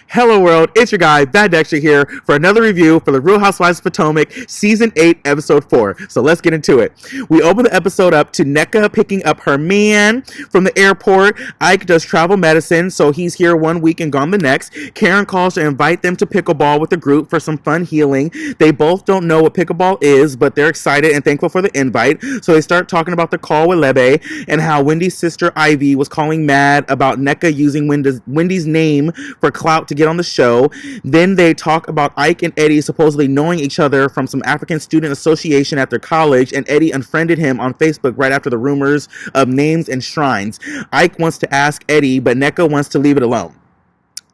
Hello world, it's your guy, Bad Dexter here for another review for the Real Housewives of Potomac, Season 8, Episode 4. So let's get into it. We open the episode up to Nneka picking up her man from the airport. Ike does travel medicine, so he's here 1 week and gone the next. Karen calls to invite them to pickleball with the group for some fun healing. They both don't know what pickleball is, but they're excited and thankful for the invite. So they start talking about the call with Lebe and how Wendy's sister Ivy was calling mad about Nneka using Wendy's name for clout to get on the show. Then they talk about Ike and Eddie supposedly knowing each other from some African student association at their college, and Eddie unfriended him on Facebook right after the rumors of names and shrines. Ike wants to ask Eddie, but Nneka wants to leave it alone.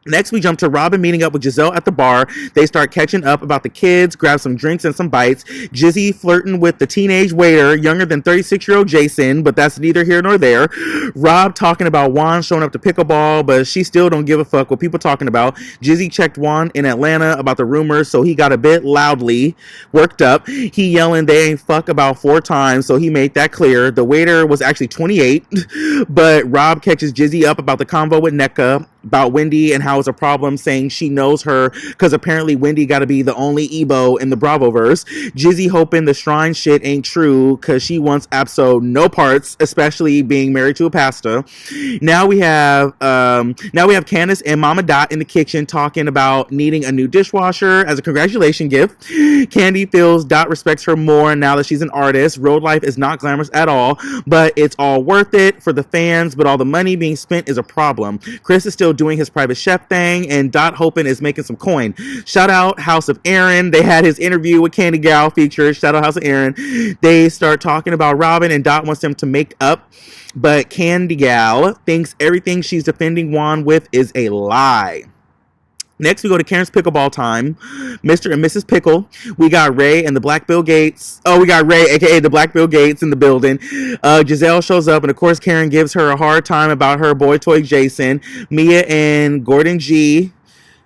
Next, we jump to Robin meeting up with Giselle at the bar. They start catching up about the kids, grab some drinks and some bites. Jizzy flirting with the teenage waiter, younger than 36-year-old Jason, but that's neither here nor there. Rob talking about Juan showing up to pickleball, but she still don't give a fuck what people talking about. Jizzy checked Juan in Atlanta about the rumors, so he got a bit loudly worked up. He yelling they ain't fuck about 4 times, so he made that clear. The waiter was actually 28, but Rob catches Jizzy up about the convo with Nneka, about Wendy and how it's a problem, saying she knows her because apparently Wendy got to be the only Ebo in the Bravoverse. Jizzy hoping the shrine shit ain't true because she wants Abso no parts, especially being married to a pastor. Now we have Candace and Mama Dot in the kitchen talking about needing a new dishwasher as a congratulation gift. Candy feels Dot respects her more now that she's an artist. Road life is not glamorous at all, but it's all worth it for the fans, but all the money being spent is a problem. Chris is still doing his private chef thing, and Dot hoping is making some coin. Shout out House of Aaron. They had his interview with Candy Gal featured. Shout out House of Aaron. They start talking about Robin, and Dot wants them to make up, but Candy Gal thinks everything she's defending Juan with is a lie. Next, we go to Karen's pickleball time. Mr. and Mrs. Pickle. We got Ray and the Black Bill Gates. Oh, we got Ray, a.k.a. the Black Bill Gates, in the building. Giselle shows up, and of course, Karen gives her a hard time about her boy toy Jason. Mia and Gordon G.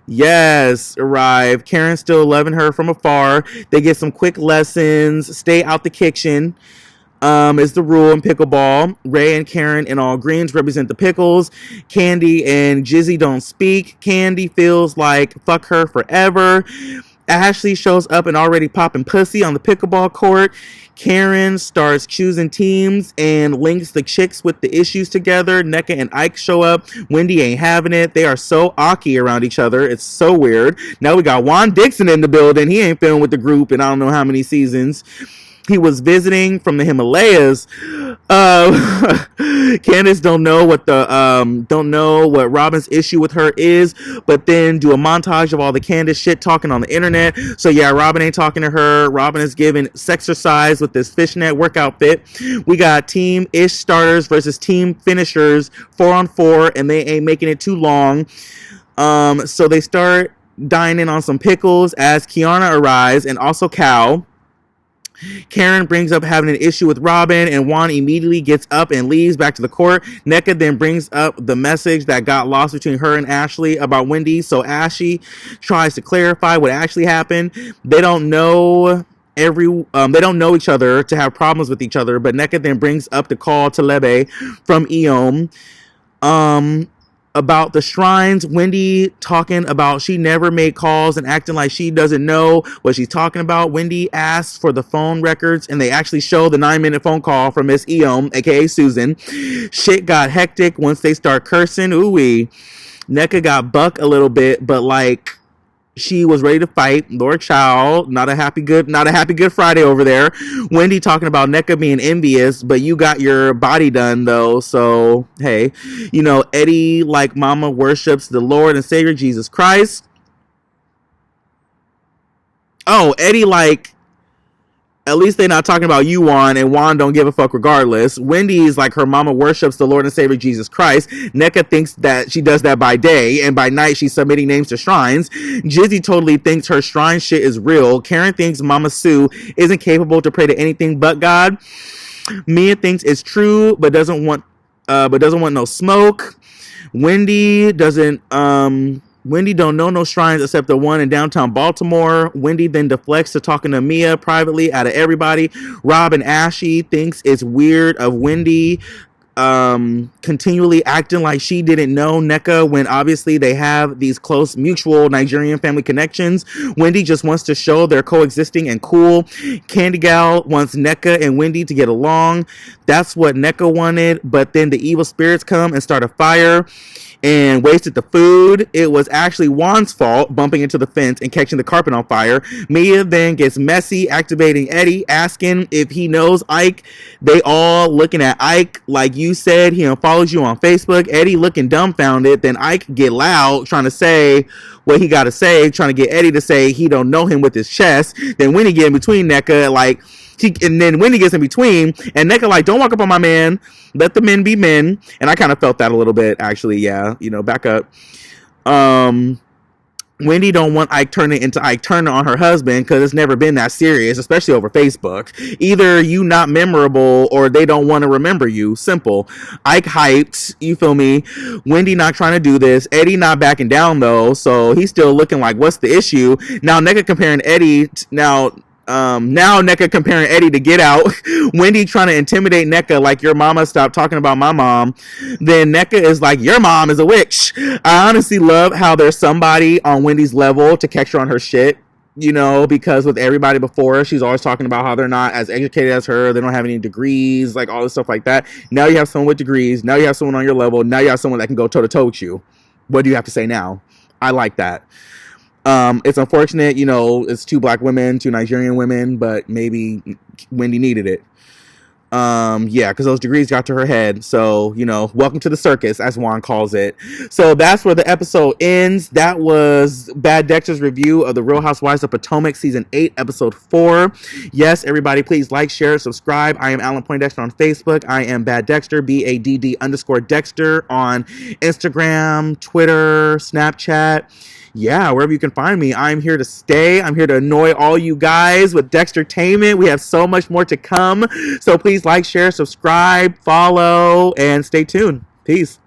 Yes, arrive. Karen still loving her from afar. They get some quick lessons. Stay out the kitchen. Is the rule in pickleball. Ray and Karen in all greens represent the pickles. Candy and Jizzy don't speak. Candy feels like fuck her forever. Ashley shows up and already popping pussy on the pickleball court. Karen starts choosing teams and links the chicks with the issues together. Nneka and Ike show up. Wendy ain't having it. They are so awky around each other. It's so weird. Now we got Juan Dixon in the building. He ain't feeling with the group in I don't know how many seasons. He was visiting from the Himalayas. Candace don't know what Robin's issue with her is, but then do a montage of all the Candace shit talking on the internet. So yeah, Robin ain't talking to her. Robin is giving sexercise with this fishnet workout fit. We got team ish starters versus team finishers 4-on-4, and they ain't making it too long. So they start dining on some pickles as Kiana arrives, and also Cal. Karen brings up having an issue with Robin, and Juan immediately gets up and leaves back to the court. Nneka then brings up the message that got lost between her and Ashley about Wendy, so Ashley tries to clarify what actually happened. They don't know each other to have problems with each other, but Nneka then brings up the call to Lebe from Eom. About the shrines, Wendy talking about she never made calls and acting like she doesn't know what she's talking about. Wendy asks for the phone records, and they actually show the 9-minute phone call from Miss Eom, aka Susan. Shit got hectic once they start cursing. Ooh-wee. Nneka got buck a little bit, but like she was ready to fight. Lord Child, not a happy good Friday over there. Wendy talking about Nneka being envious, but you got your body done though. So hey, Eddie like Mama worships the Lord and Savior Jesus Christ. Oh, Eddie like, at least they're not talking about you, Juan, and Juan don't give a fuck regardless. Wendy's like her mama worships the Lord and Savior Jesus Christ. Nneka thinks that she does that by day, and by night she's submitting names to shrines. Jizzy totally thinks her shrine shit is real. Karen thinks Mama Sue isn't capable to pray to anything but God. Mia thinks it's true, but doesn't want no smoke. Wendy don't know no shrines except the one in downtown Baltimore. Wendy then deflects to talking to Mia privately out of everybody. Rob and Ashley thinks it's weird of Wendy continually acting like she didn't know Nneka when obviously they have these close mutual Nigerian family connections. Wendy just wants to show they're coexisting and cool. Candy Gal wants Nneka and Wendy to get along. That's what Nneka wanted, but then the evil spirits come and start a fire and wasted the food. It was actually Juan's fault, bumping into the fence and catching the carpet on fire. Mia then gets messy, activating Eddie, asking if he knows Ike. They all looking at Ike like you said he unfollows you on Facebook. Eddie looking dumbfounded. Then Ike get loud, trying to say what he got to say, trying to get Eddie to say he don't know him with his chest. Then Winnie get in between Nneka, like, and then Wendy gets in between, and Nneka like, don't walk up on my man, let the men be men. And I kind of felt that a little bit, actually. Yeah, back up. Wendy don't want Ike turning into Ike Turner on her husband because it's never been that serious, especially over Facebook. Either you not memorable or they don't want to remember you. Simple. Ike hyped, you feel me? Wendy not trying to do this. Eddie not backing down though, so he's still looking like, what's the issue? Now Nneka comparing Eddie now Nneka comparing Eddie to Get Out. Wendy trying to intimidate Nneka like, your mama stopped talking about my mom. Then Nneka is like, your mom is a witch. I honestly love how there's somebody on Wendy's level to catch her on her shit, because with everybody before her, she's always talking about how they're not as educated as her, they don't have any degrees, like all this stuff like that. Now you have someone with degrees, now you have someone on your level, now you have someone that can go toe to toe with you. What do you have to say now? I like that. It's unfortunate, it's two black women, two Nigerian women, but maybe Wendy needed it. Yeah, because those degrees got to her head. So, welcome to the circus, as Juan calls it. So that's where the episode ends. That was Bad Dexter's review of the Real Housewives of Potomac, Season 8, Episode 4. Yes, everybody, please like, share, subscribe. I am Alan Poindexter on Facebook. I am Bad Dexter, BADD_Dexter on Instagram, Twitter, Snapchat. Yeah, wherever you can find me, I'm here to stay. I'm here to annoy all you guys with Dextertainment. We have so much more to come. So please like, share, subscribe, follow, and stay tuned. Peace.